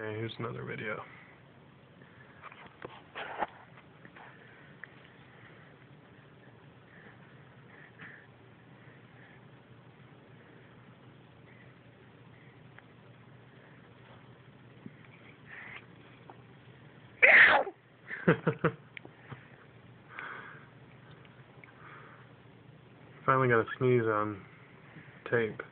Okay, here's another video. Finally got a sneeze on tape.